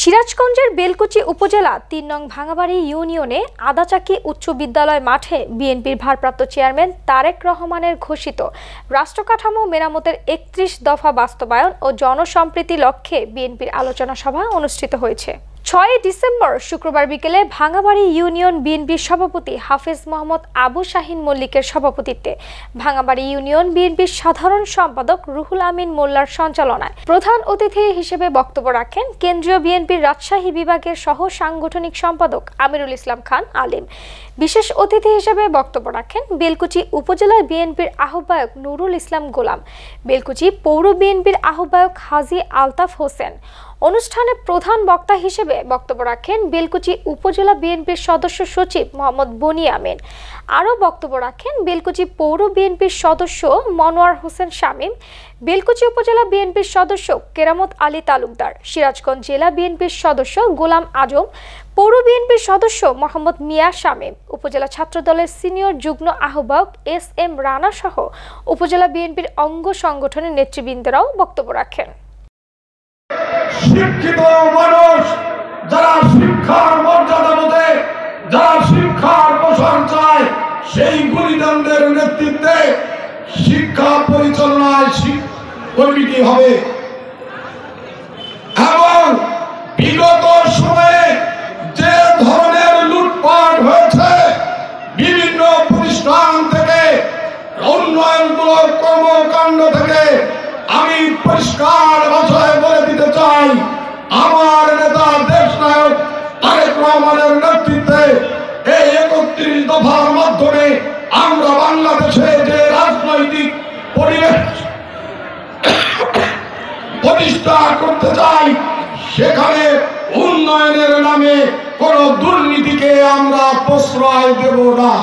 সিরাজগঞ্জের বেলকুচি উপজেলা ৩ নং ভাঙাবাড়ি ইউনিয়নে আদাচাকি উচ্চ বিদ্যালয় মাঠে বিএনপির ভারপ্রাপ্ত চেয়ারম্যান তারেক রহমানের ঘোষিত রাষ্ট্রকাঠামো মেরামতের ৩১ দফা বাস্তবায়ন ও জনসম্প্রীতি লক্ষ্যে বিএনপির আলোচনা সভা অনুষ্ঠিত হয়েছে। ৬ ডিসেম্বর শুক্রবার বিকেলে ভাঙাবাড়ি ইউনিয়ন বিএনপির সভাপতি হাফেজ মোহাম্মদ আবু শাহিন মল্লিকের সভাপতিত্বে ভাঙাবাড়ি ইউনিয়ন বিএনপির সাধারণ সম্পাদক রুহুল আমিন মোল্লার সঞ্চালনায় প্রধান অতিথি হিসেবে বক্তব্য রাখেন কেন্দ্রীয় বিএনপির রাজশাহী বিভাগের সহ সাংগঠনিক সম্পাদক আমিরুল ইসলাম খান আলিম। বিশেষ অতিথি হিসেবে বক্তব্য রাখেন বেলকুচি উপজেলা বিএনপির আহ্বায়ক নুরুল ইসলাম গোলাম, বেলকুচি পৌর বিএনপির আহ্বায়ক হাজী আলতাফ হোসেন। অনুষ্ঠানে প্রধান বক্তা হিসেবে বক্তব্য রাখেন বেলকুচি উপজেলা বিএনপির সদস্য সচিব মোহাম্মদ বনি আমিন। আরও বক্তব্য রাখেন বেলকুচি পৌর বিএনপির সদস্য মনোয়ার হোসেন শামীম, বেলকুচি উপজেলা বিএনপির সদস্য কেরামত আলী তালুকদার, সিরাজগঞ্জ জেলা বিএনপির সদস্য গোলাম আজম, পৌর বিএনপির সদস্য মোহাম্মদ মিয়া শামীম, উপজেলা ছাত্রদলের সিনিয়র যুগ্ম আহ্বায়ক SM রানা সহ উপজেলা বিএনপির অঙ্গ সংগঠনের নেতৃবৃন্দরাও বক্তব্য রাখেন। শিক্ষিত মানুষ যারা শিক্ষার মর্যাদা বোঝে, যারা শিক্ষার প্রসার চায়, সেই গুণীজনদের নেতৃত্বে শিক্ষা পরিচালনায় কমিটি হবে এবং বিগত সময়ে যে ধরনের লুটপাট হয়েছে বিভিন্ন প্রতিষ্ঠান থেকে উন্নয়নমূলক কর্মকাণ্ড থেকে আমি পরিষ্কার ভাষায় বলে দিতে চাই, আমার নেতা দেশ নায়ক তারেক রহমানের নেতৃত্বে এই ৩১ দফার মাধ্যমে আমরা বাংলাদেশে যে রাজনৈতিক পরিবেশ প্রতিষ্ঠা করতে চাই, সেখানে উন্নয়নের নামে কোন দুর্নীতিকে আমরা প্রশ্রয় দেব না।